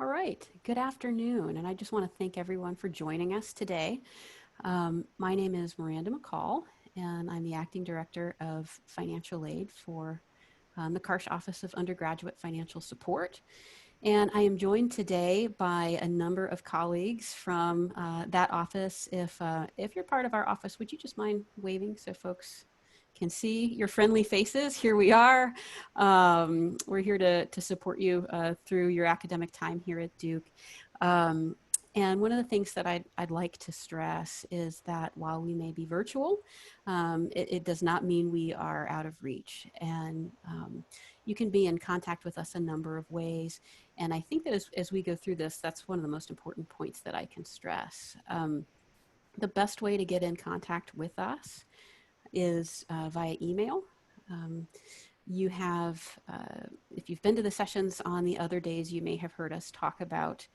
All right, good afternoon, and I just want to thank everyone for joining us today. My name is Miranda McCall, and I'm the Acting Director of Financial Aid for the Karsh Office of Undergraduate Financial Support. And I am joined today by a number of colleagues from that office. If you're part of our office, would you just mind waving so folks can see your friendly faces? Here we are. We're here to support you through your academic time here at Duke. Um, and one of the things that I'd like to stress is that while we may be virtual, it does not mean we are out of reach. And you can be in contact with us a number of ways. And I think that as we go through this, that's one of the most important points that I can stress. The best way to get in contact with us is via email. You have, if you've been to the sessions on the other days, you may have heard us talk about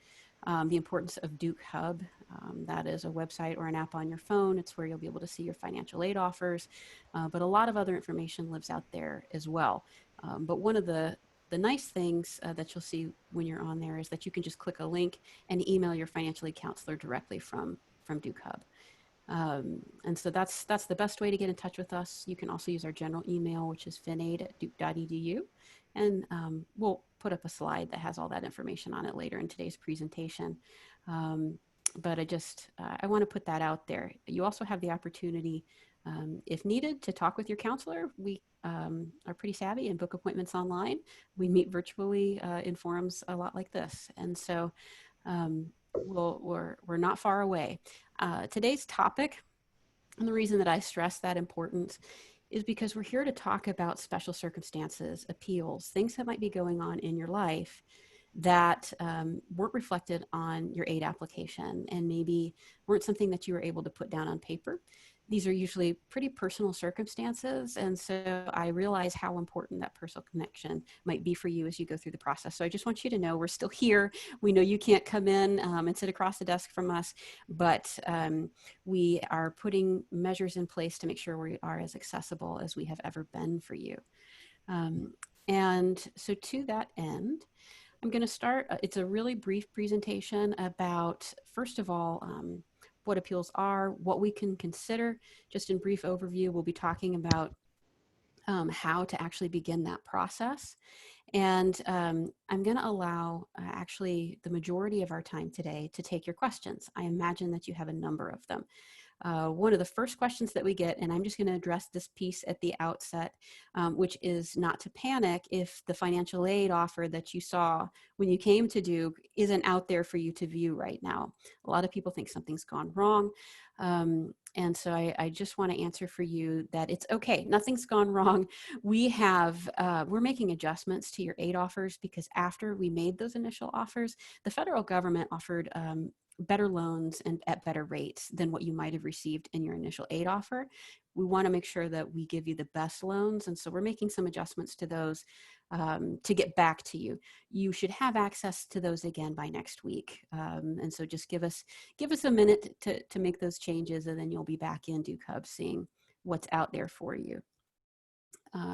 the importance of Duke Hub. That is a website or an app on your phone. It's where you'll be able to see your financial aid offers, but a lot of other information lives out there as well. But one of the nice things that you'll see when you're on there is that you can just click a link and email your financial aid counselor directly from Duke Hub. And so that's the best way to get in touch with us. You can also use our general email, which is finaid@duke.edu. And we'll put up a slide that has all that information on it later in today's presentation. But I want to put that out there. You also have the opportunity, if needed, to talk with your counselor. We are pretty savvy and book appointments online. We meet virtually in forums a lot like this. And so we're not far away. Today's topic, and the reason that I stress that importance, is because we're here to talk about special circumstances, appeals, things that might be going on in your life that weren't reflected on your aid application and maybe weren't something that you were able to put down on paper. These are usually pretty personal circumstances, and so I realize how important that personal connection might be for you as you go through the process. So I just want you to know we're still here. We know you can't come in and sit across the desk from us, but we are putting measures in place to make sure we are as accessible as we have ever been for you. And so to that end, I'm going to start. It's a really brief presentation about, first of all, what appeals are, what we can consider. Just in brief overview, we'll be talking about how to actually begin that process. And I'm going to allow actually the majority of our time today to take your questions. I imagine that you have a number of them. One of the first questions that we get, and I'm just going to address this piece at the outset, which is not to panic if the financial aid offer that you saw when you came to Duke isn't out there for you to view right now. A lot of people think something's gone wrong. And so I just want to answer for you that it's okay. Nothing's gone wrong. We're making adjustments to your aid offers because after we made those initial offers, the federal government offered better loans and at better rates than what you might have received in your initial aid offer. We want to make sure that we give you the best loans. And so we're making some adjustments to those to get back to you. You should have access to those again by next week. And so just give us a minute to make those changes, and then you'll be back in Duke Hub seeing what's out there for you.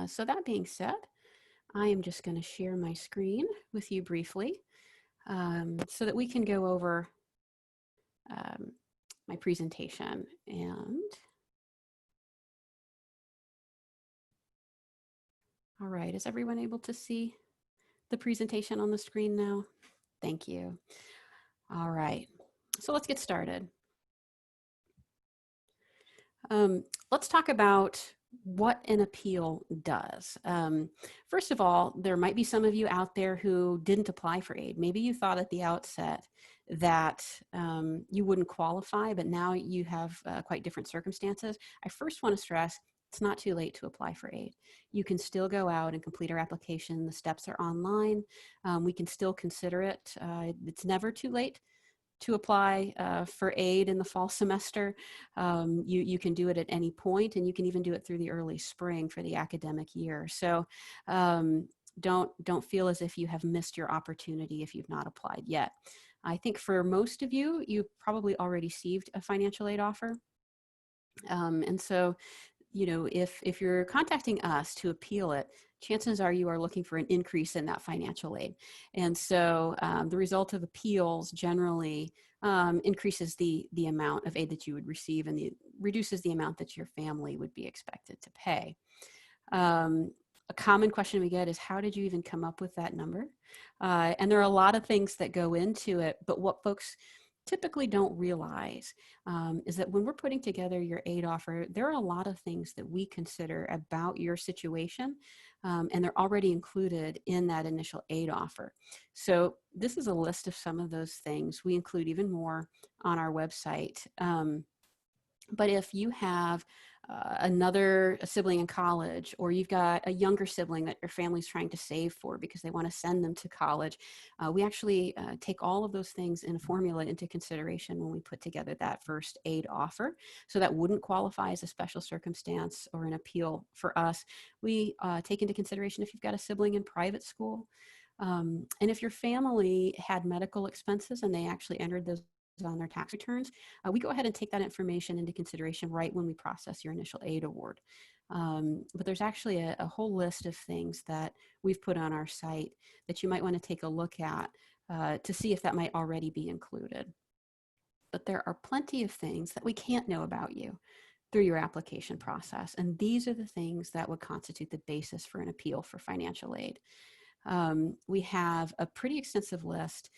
So that being said, I am just going to share my screen with you briefly so that we can go over my presentation. And all right, is everyone able to see the presentation on the screen now? Thank you. All right, so let's get started. Let's talk about what an appeal does. First of all, there might be some of you out there who didn't apply for aid. Maybe you thought at the outset that you wouldn't qualify, but now you have quite different circumstances. I first want to stress it's not too late to apply for aid. You can still go out and complete our application. The steps are online. We can still consider it. It's never too late to apply for aid in the fall semester. You can do it at any point, and you can even do it through the early spring for the academic year. So don't feel as if you have missed your opportunity if you've not applied yet. I think for most of you, you've probably already received a financial aid offer. And so if you're contacting us to appeal it, chances are you are looking for an increase in that financial aid. And so the result of appeals generally increases the amount of aid that you would receive, and reduces the amount that your family would be expected to pay. A common question we get is, how did you even come up with that number? And there are a lot of things that go into it, but what folks typically don't realize is that when we're putting together your aid offer, there are a lot of things that we consider about your situation, and they're already included in that initial aid offer. So this is a list of some of those things. We include even more on our website. But if you have another sibling in college, or you've got a younger sibling that your family's trying to save for because they want to send them to college, we actually take all of those things in a formula into consideration when we put together that first aid offer. So that wouldn't qualify as a special circumstance or an appeal for us. We take into consideration if you've got a sibling in private school, and if your family had medical expenses and they actually entered those on their tax returns, we go ahead and take that information into consideration right when we process your initial aid award. But there's actually a whole list of things that we've put on our site that you might want to take a look at to see if that might already be included. But there are plenty of things that we can't know about you through your application process. And these are the things that would constitute the basis for an appeal for financial aid. We have a pretty extensive list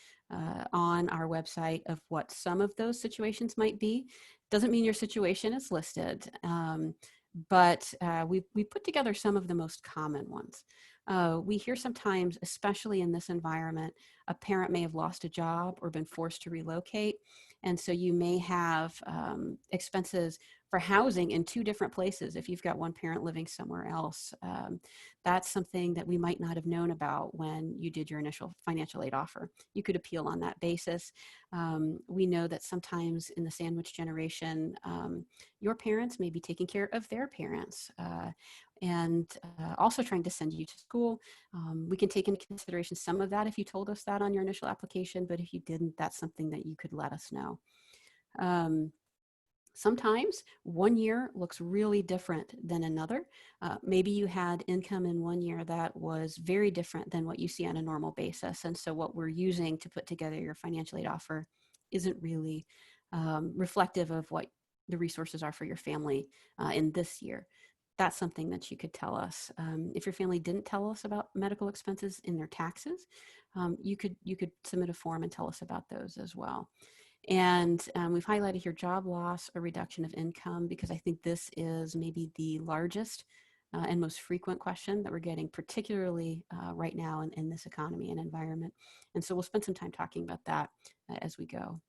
on our website of what some of those situations might be. Doesn't mean your situation is listed, but we put together some of the most common ones. We hear sometimes, especially in this environment, a parent may have lost a job or been forced to relocate. And so you may have expenses for housing in two different places if you've got one parent living somewhere else. That's something that we might not have known about when you did your initial financial aid offer. You could appeal on that basis. We know that sometimes in the sandwich generation, your parents may be taking care of their parents and also trying to send you to school. We can take into consideration some of that if you told us that on your initial application, but if you didn't, that's something that you could let us know. Sometimes one year looks really different than another. Maybe you had income in one year that was very different than what you see on a normal basis. And so what we're using to put together your financial aid offer isn't really reflective of what the resources are for your family in this year. That's something that you could tell us. If your family didn't tell us about medical expenses in their taxes, you could submit a form and tell us about those as well. And we've highlighted here job loss or reduction of income, because I think this is maybe the largest and most frequent question that we're getting, particularly right now in this economy and environment. And so we'll spend some time talking about that as we go.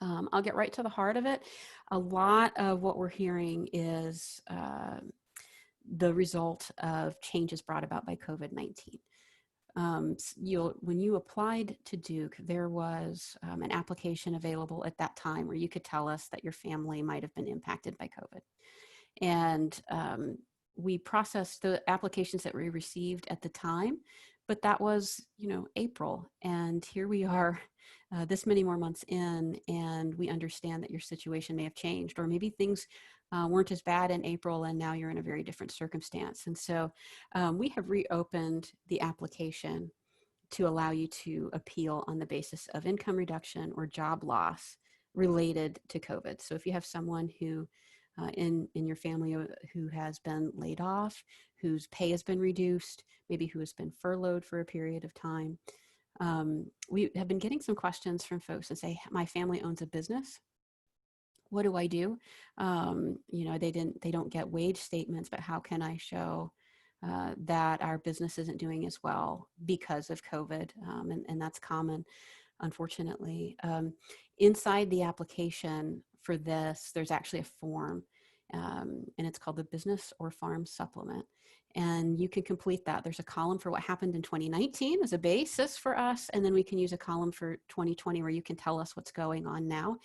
I'll get right to the heart of it. A lot of what we're hearing is the result of changes brought about by COVID-19. When you applied to Duke, there was an application available at that time where you could tell us that your family might have been impacted by COVID. And we processed the applications that we received at the time, but that was, April. And here we are this many more months in, and we understand that your situation may have changed, or maybe things weren't as bad in April and now you're in a very different circumstance. And so we have reopened the application to allow you to appeal on the basis of income reduction or job loss related to COVID. So if you have someone who in your family who has been laid off, whose pay has been reduced, maybe who has been furloughed for a period of time, we have been getting some questions from folks that say, my family owns a business. What do I do? They don't get wage statements, but how can I show that our business isn't doing as well because of COVID? And that's common, unfortunately. Inside the application for this, there's actually a form, and it's called the Business or Farm Supplement. And you can complete that. There's a column for what happened in 2019 as a basis for us, and then we can use a column for 2020 where you can tell us what's going on now.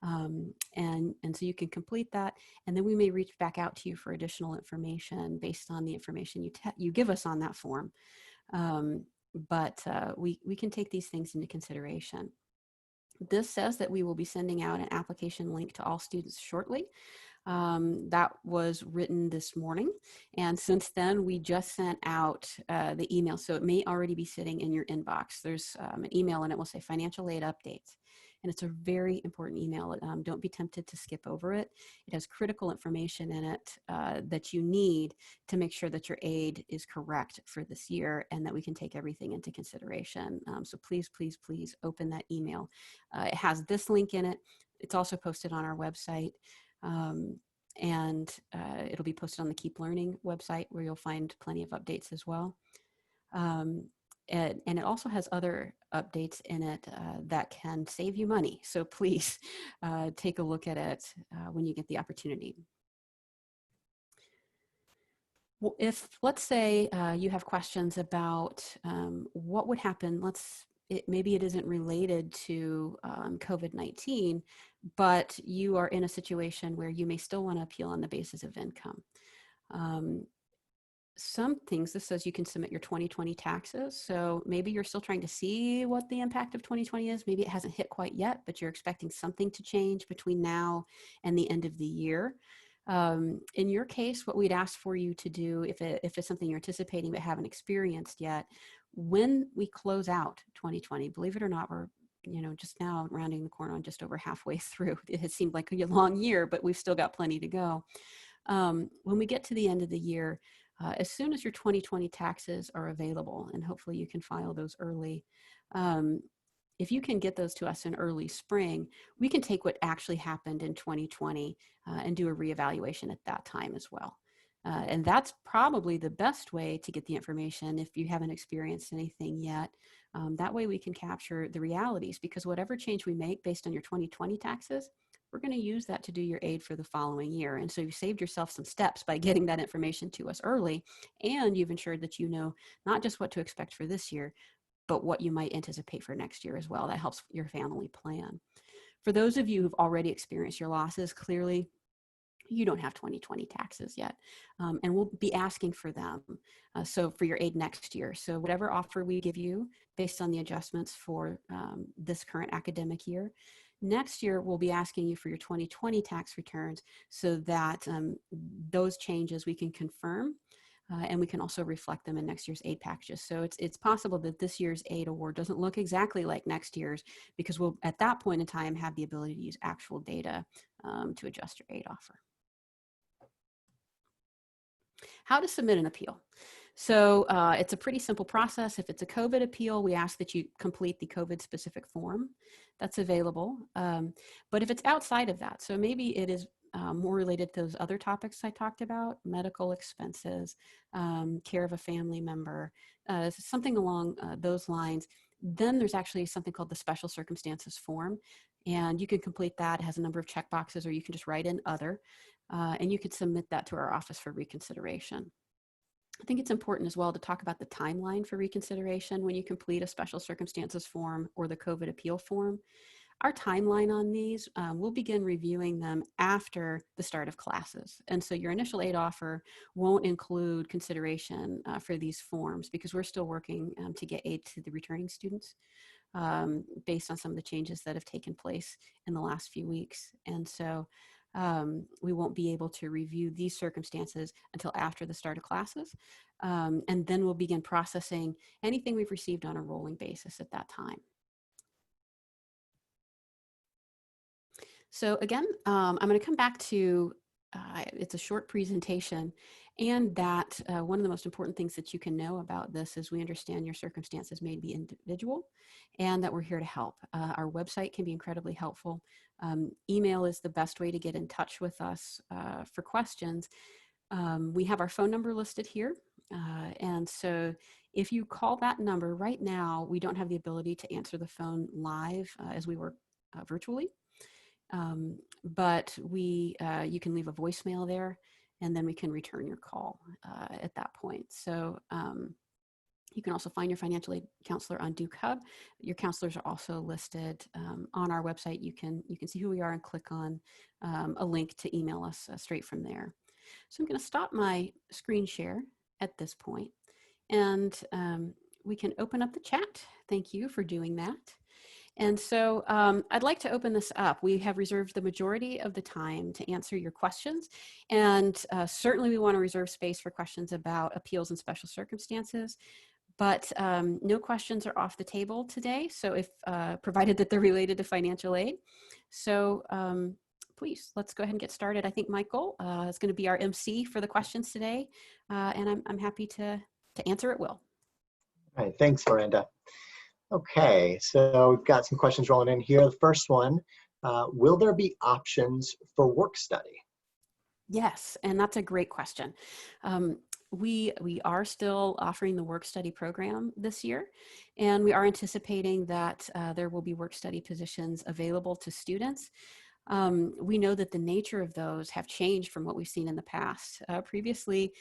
And so you can complete that, and then we may reach back out to you for additional information based on the information you give us on that form. But we can take these things into consideration. This says that we will be sending out an application link to all students shortly. That was written this morning. And since then, we just sent out the email. So it may already be sitting in your inbox. There's an email and it will say financial aid updates. And it's a very important email. Don't be tempted to skip over it. It has critical information in it that you need to make sure that your aid is correct for this year and that we can take everything into consideration. So please, please, please open that email. It has this link in it. It's also posted on our website. And it'll be posted on the Keep Learning website where you'll find plenty of updates as well. And it also has other updates in it that can save you money. So please take a look at it when you get the opportunity. Well, if, let's say, you have questions about what would happen, maybe it isn't related to COVID-19, but you are in a situation where you may still want to appeal on the basis of income. Some things, this says you can submit your 2020 taxes. So maybe you're still trying to see what the impact of 2020 is. Maybe it hasn't hit quite yet, but you're expecting something to change between now and the end of the year. In your case, what we'd ask for you to do, if it's something you're anticipating but haven't experienced yet, when we close out 2020, believe it or not, we're just now rounding the corner on just over halfway through. It has seemed like a long year, but we've still got plenty to go. When we get to the end of the year, as soon as your 2020 taxes are available, and hopefully you can file those early, if you can get those to us in early spring, we can take what actually happened in 2020 and do a reevaluation at that time as well. And that's probably the best way to get the information if you haven't experienced anything yet. That way we can capture the realities, because whatever change we make based on your 2020 taxes, we're going to use that to do your aid for the following year. And so you've saved yourself some steps by getting that information to us early, and you've ensured that you know not just what to expect for this year, but what you might anticipate for next year as well. That helps your family plan. For those of you who've already experienced your losses, clearly you don't have 2020 taxes yet, and we'll be asking for them. So for your aid next year. So whatever offer we give you based on the adjustments for this current academic year, next year we'll be asking you for your 2020 tax returns so that those changes we can confirm. And we can also reflect them in next year's aid packages. So it's possible that this year's aid award doesn't look exactly like next year's, because we'll at that point in time have the ability to use actual data to adjust your aid offer. How to submit an appeal. So it's a pretty simple process. If it's a COVID appeal, we ask that you complete the COVID specific form that's available. But if it's outside of that, so maybe it is more related to those other topics I talked about, medical expenses, care of a family member, something along those lines, then there's actually something called the special circumstances form. And you can complete that. It has a number of check boxes, or you can just write in other, and you could submit that to our office for reconsideration. I think it's important as well to talk about the timeline for reconsideration when you complete a special circumstances form or the COVID appeal form. Our timeline on these, we'll begin reviewing them after the start of classes. And so your initial aid offer won't include consideration for these forms, because we're still working to get aid to the returning students based on some of the changes that have taken place in the last few weeks. And so we won't be able to review these circumstances until after the start of classes. And then we'll begin processing anything we've received on a rolling basis at that time. So again, I'm going to come back to, it's a short presentation, and that one of the most important things that you can know about this is we understand your circumstances may be individual and that we're here to help. Our website can be incredibly helpful. Email is the best way to get in touch with us for questions. We have our phone number listed here. And so if you call that number right now, we don't have the ability to answer the phone live as we work virtually. But you can leave a voicemail there, and then we can return your call at that point. So you can also find your financial aid counselor on Duke Hub. Your counselors are also listed on our website. You can see who we are and click on a link to email us straight from there. So I'm going to stop my screen share at this point, and we can open up the chat. Thank you for doing that. And so I'd like to open this up. We have reserved the majority of the time to answer your questions. And certainly we want to reserve space for questions about appeals and special circumstances. But no questions are off the table today. So if provided that they're related to financial aid. So please, let's go ahead and get started. I think Michael is going to be our MC for the questions today. And I'm happy to answer at will. All right, thanks, Miranda. Okay, so we've got some questions rolling in here. The first one, will there be options for work study? Yes, and that's a great question. We are still offering the work study program this year, and we are anticipating that there will be work study positions available to students. We know that the nature of those have changed from what we've seen in the past. Previously,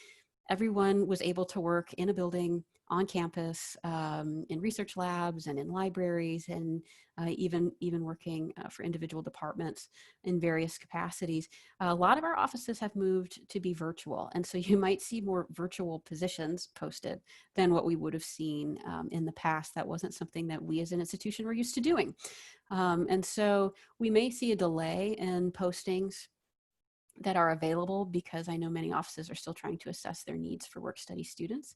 everyone was able to work in a building on campus, in research labs and in libraries, and even working for individual departments in various capacities. A lot of our offices have moved to be virtual, and so you might see more virtual positions posted than what we would have seen in the past. That wasn't something that we as an institution were used to doing. And so we may see a delay in postings that are available because I know many offices are still trying to assess their needs for work study students.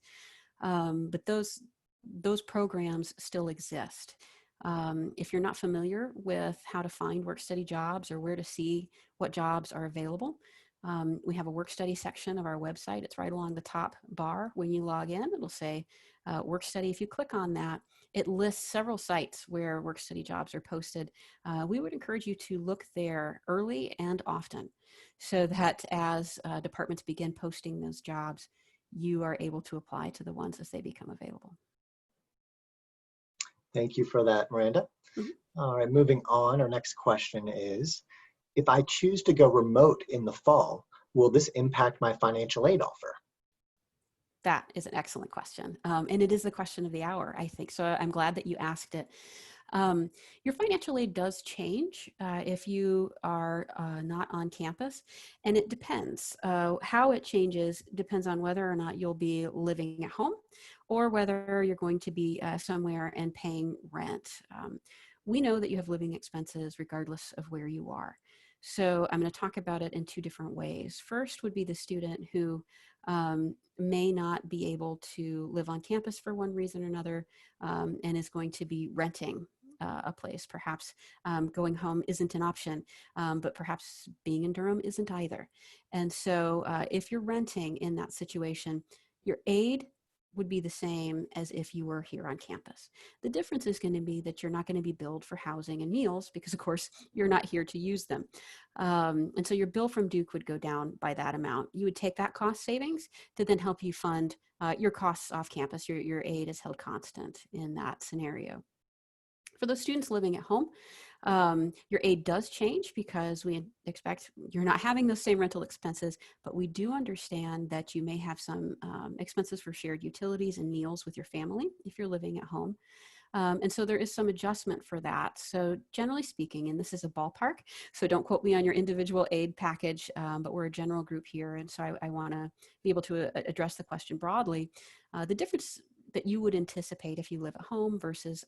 But those programs still exist. If you're not familiar with how to find work study jobs or where to see what jobs are available, we have a work study section of our website. It's right along the top bar. When you log in, it'll say work study. If you click on that, it lists several sites where work study jobs are posted. We would encourage you to look there early and often so that as departments begin posting those jobs, you are able to apply to the ones as they become available. Thank you for that, Miranda. Mm-hmm. All right, moving on, our next question is, if I choose to go remote in the fall, will this impact my financial aid offer? That is an excellent question. And it is the question of the hour, I think. So I'm glad that you asked it. Your financial aid does change if you are not on campus, and it depends. How it changes depends on whether or not you'll be living at home or whether you're going to be somewhere and paying rent. We know that you have living expenses regardless of where you are. So I'm going to talk about it in two different ways. First would be the student who may not be able to live on campus for one reason or another and is going to be renting a place. Perhaps going home isn't an option, but perhaps being in Durham isn't either. And so if you're renting in that situation, your aid would be the same as if you were here on campus. The difference is going to be that you're not going to be billed for housing and meals because, of course, you're not here to use them. And so your bill from Duke would go down by that amount. You would take that cost savings to then help you fund your costs off campus. Your aid is held constant in that scenario. For those students living at home, your aid does change because we expect you're not having those same rental expenses, but we do understand that you may have some expenses for shared utilities and meals with your family if you're living at home. And so there is some adjustment for that. So generally speaking, and this is a ballpark, so don't quote me on your individual aid package, but we're a general group here. And so I want to be able to address the question broadly. The difference that you would anticipate if you live at home versus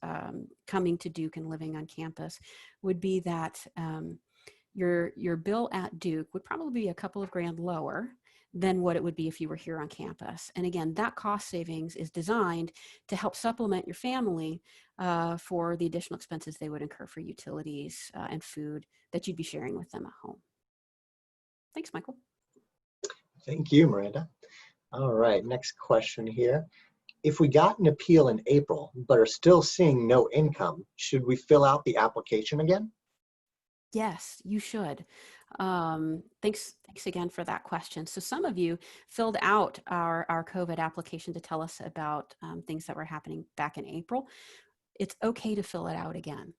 coming to Duke and living on campus would be that your bill at Duke would probably be a couple of grand lower than what it would be if you were here on campus. And again, that cost savings is designed to help supplement your family for the additional expenses they would incur for utilities and food that you'd be sharing with them at home. Thanks, Michael. Thank you, Miranda. All right, next question here. If we got an appeal in April, but are still seeing no income, should we fill out the application again? Yes, you should. Thanks again for that question. So some of you filled out our COVID application to tell us about things that were happening back in April. It's okay to fill it out again.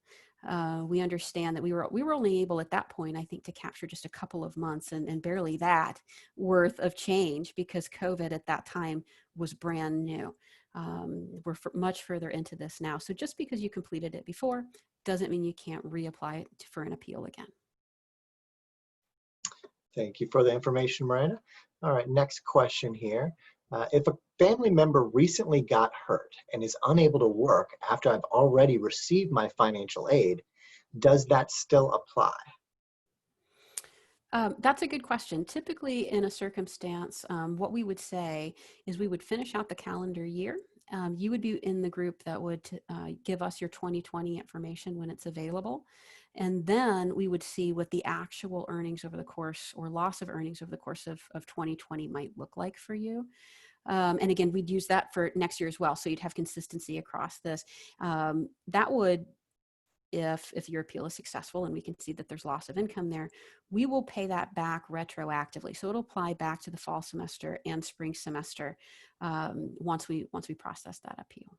We understand that we were only able at that point, I think, to capture just a couple of months and barely that worth of change because COVID at that time was brand new. We're much further into this now. So just because you completed it before doesn't mean you can't reapply for an appeal again. Thank you for the information, Miranda. All right, next question here. If a family member recently got hurt and is unable to work after I've already received my financial aid, does that still apply? That's a good question. Typically, in a circumstance, what we would say is we would finish out the calendar year. You would be in the group that would give us your 2020 information when it's available. And then we would see what the actual earnings over the course or loss of earnings over the course of 2020 might look like for you. And again, we'd use that for next year as well. So you'd have consistency across this. That would, if your appeal is successful and we can see that there's loss of income there, we will pay that back retroactively. So it'll apply back to the fall semester and spring semester once we process that appeal.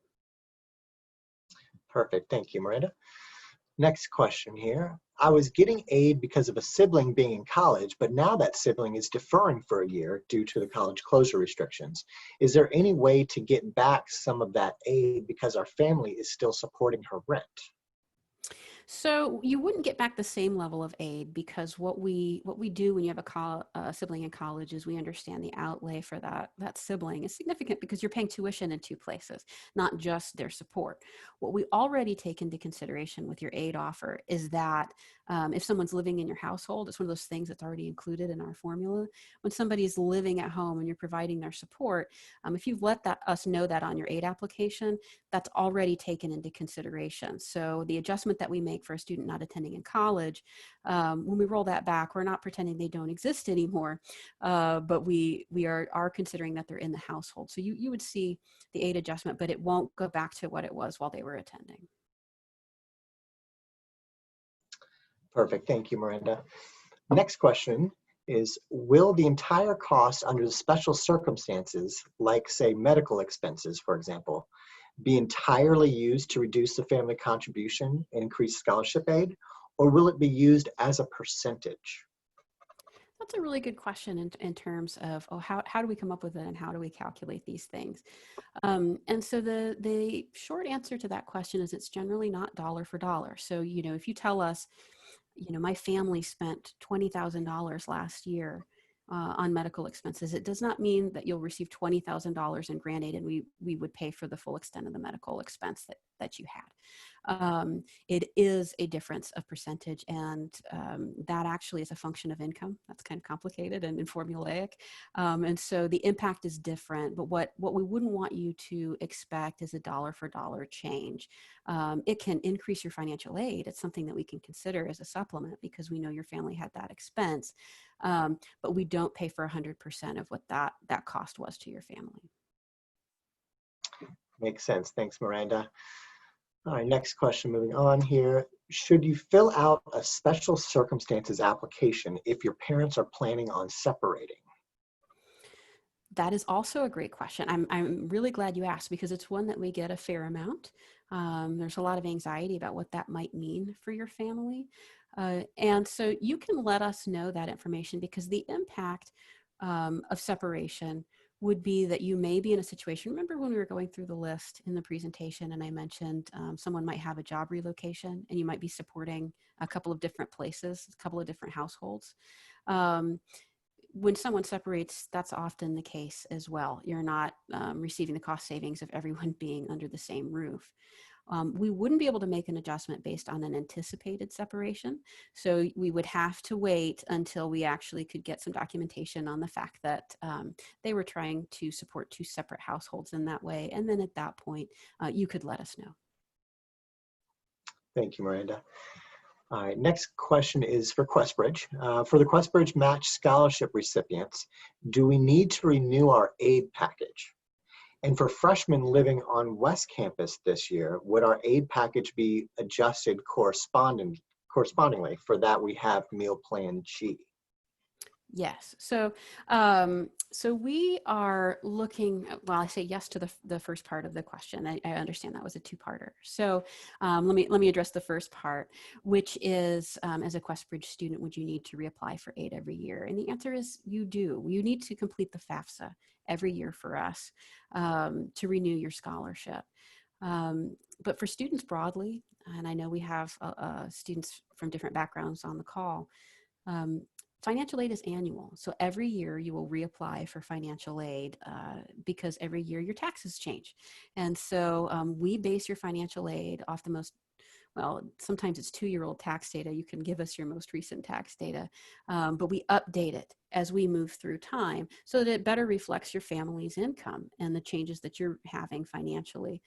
Perfect. Thank you, Miranda. Next question here. I was getting aid because of a sibling being in college, but now that sibling is deferring for a year due to the college closure restrictions. Is there any way to get back some of that aid because our family is still supporting her rent? So you wouldn't get back the same level of aid because what we do when you have a sibling in college is we understand the outlay for that sibling is significant because you're paying tuition in two places, not just their support. What we already take into consideration with your aid offer is that if someone's living in your household, it's one of those things that's already included in our formula. When somebody's living at home and you're providing their support, if you've let us know that on your aid application, that's already taken into consideration. So the adjustment that we make for a student not attending in college, when we roll that back, we're not pretending they don't exist anymore, but we are considering that they're in the household. So you would see the aid adjustment, but it won't go back to what it was while they were attending. Perfect. Thank you, Miranda. Next question is, will the entire cost under the special circumstances, like say medical expenses, for example, be entirely used to reduce the family contribution and increase scholarship aid, or will it be used as a percentage? That's a really good question in terms of, how do we come up with it and how do we calculate these things? And so the short answer to that question is it's generally not dollar for dollar. So, if you tell us, my family spent $20,000 last year on medical expenses, it does not mean that you'll receive $20,000 in grant aid and we would pay for the full extent of the medical expense that you had. It is a difference of percentage, and that actually is a function of income. That's kind of complicated and formulaic. And so the impact is different, but what we wouldn't want you to expect is a dollar for dollar change. It can increase your financial aid. It's something that we can consider as a supplement because we know your family had that expense, but we don't pay for 100% of what that cost was to your family. Makes sense. Thanks, Miranda. All right, next question, moving on here. Should you fill out a special circumstances application if your parents are planning on separating? That is also a great question. I'm really glad you asked because it's one that we get a fair amount. There's a lot of anxiety about what that might mean for your family. And so you can let us know that information because the impact of separation would be that you may be in a situation. Remember when we were going through the list in the presentation and I mentioned someone might have a job relocation and you might be supporting a couple of different places, a couple of different households. When someone separates, that's often the case as well. You're not receiving the cost savings of everyone being under the same roof. We wouldn't be able to make an adjustment based on an anticipated separation. So we would have to wait until we actually could get some documentation on the fact that they were trying to support two separate households in that way. And then at that point, you could let us know. Thank you, Miranda. All right, next question is for QuestBridge. For the QuestBridge Match Scholarship recipients, do we need to renew our aid package? And for freshmen living on West Campus this year, would our aid package be adjusted correspondingly? For that, we have Meal Plan G. Yes. So we are looking, well, I say yes to the first part of the question. I understand that was a two-parter. So let me address the first part, which is, as a QuestBridge student, would you need to reapply for aid every year? And the answer is you do. You need to complete the FAFSA every year for us to renew your scholarship. But for students broadly, and I know we have students from different backgrounds on the call, financial aid is annual. So every year you will reapply for financial aid because every year your taxes change. And so we base your financial aid off the most, well, sometimes it's 2-year-old tax data. You can give us your most recent tax data, but we update it as we move through time so that it better reflects your family's income and the changes that you're having financially.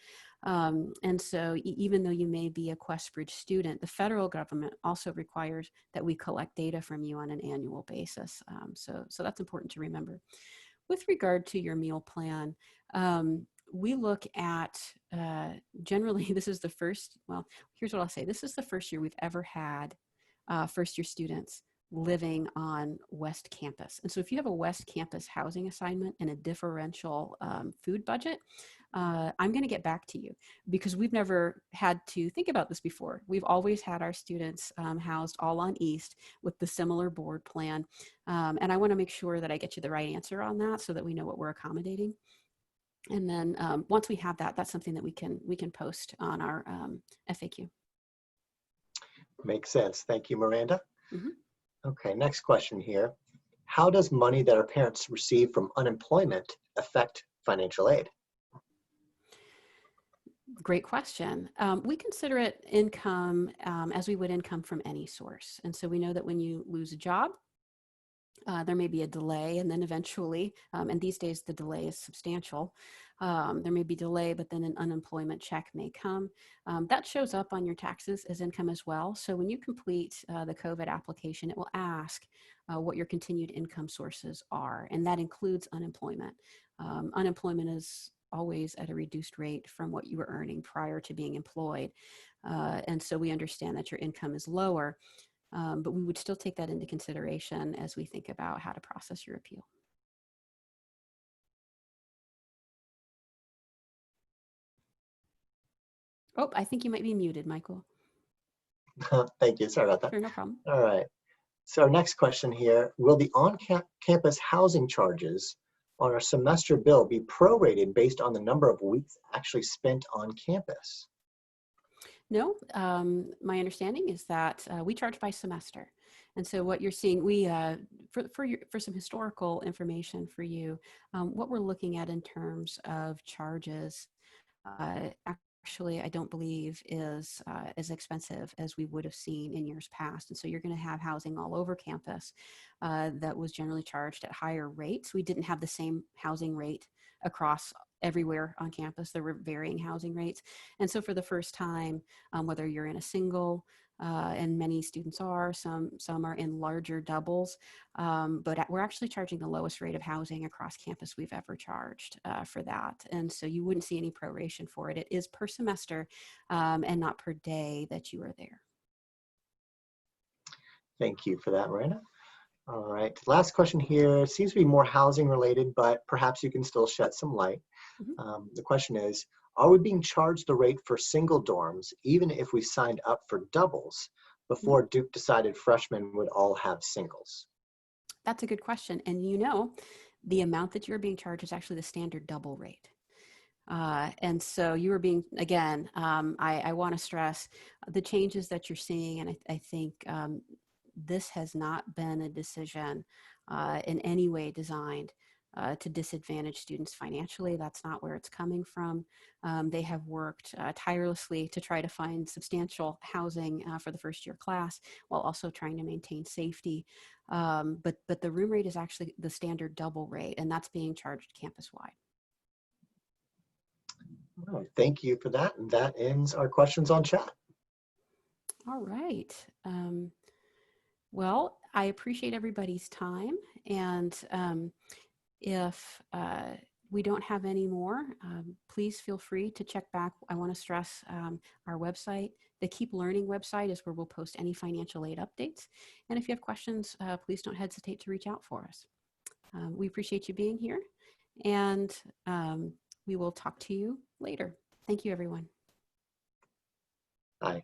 And so even though you may be a QuestBridge student, the federal government also requires that we collect data from you on an annual basis. So that's important to remember. With regard to your meal plan, we look at generally, this is the first, well, here's what I'll say. This is the first year we've ever had first year students living on West Campus. And so if you have a West Campus housing assignment and a differential food budget, I'm going to get back to you because we've never had to think about this before. We've always had our students housed all on East with the similar board plan. And I want to make sure that I get you the right answer on that so that we know what we're accommodating. And then once we have that, that's something that we can post on our FAQ. Makes sense. Thank you, Miranda. Mm-hmm. Okay, next question here. How does money that our parents receive from unemployment affect financial aid? Great question. We consider it income as we would income from any source. And so we know that when you lose a job, there may be a delay, and then eventually, and these days the delay is substantial, there may be delay, but then an unemployment check may come. That shows up on your taxes as income as well. So when you complete the COVID application, it will ask what your continued income sources are, and that includes unemployment. Unemployment is always at a reduced rate from what you were earning prior to being employed. And so we understand that your income is lower. But we would still take that into consideration as we think about how to process your appeal. Oh, I think you might be muted, Michael. Thank you. Sorry about that. Sure, no problem. All right. So our next question here, will the on-campus housing charges on our semester bill be prorated based on the number of weeks actually spent on campus? No, my understanding is that we charge by semester. And so what you're seeing, we, for some historical information for you, what we're looking at in terms of charges, actually, I don't believe is as expensive as we would have seen in years past. And so you're going to have housing all over campus that was generally charged at higher rates. We didn't have the same housing rate across everywhere on campus. There were varying housing rates. And so for the first time, whether you're in a single, and many students are, some are in larger doubles, but we're actually charging the lowest rate of housing across campus we've ever charged for that. And so you wouldn't see any proration for it. It is per semester and not per day that you are there. Thank you for that, Miranda. All right, last question here. It seems to be more housing related, but perhaps you can still shed some light. Mm-hmm. The question is, are we being charged the rate for single dorms, even if we signed up for doubles before mm-hmm. Duke decided freshmen would all have singles? That's a good question. And you know, the amount that you're being charged is actually the standard double rate. And so you are being, again, I want to stress the changes that you're seeing, and I think this has not been a decision in any way designed to disadvantage students financially. That's not where it's coming from. They have worked tirelessly to try to find substantial housing for the first year class while also trying to maintain safety. But the room rate is actually the standard double rate, and that's being charged campus-wide. All right, thank you for that. And that ends our questions on chat. All right. Well, I appreciate everybody's time. And if we don't have any more, please feel free to check back. I want to stress our website. The Keep Learning website is where we'll post any financial aid updates. And if you have questions, please don't hesitate to reach out for us. We appreciate you being here, and we will talk to you later. Thank you, everyone. Bye.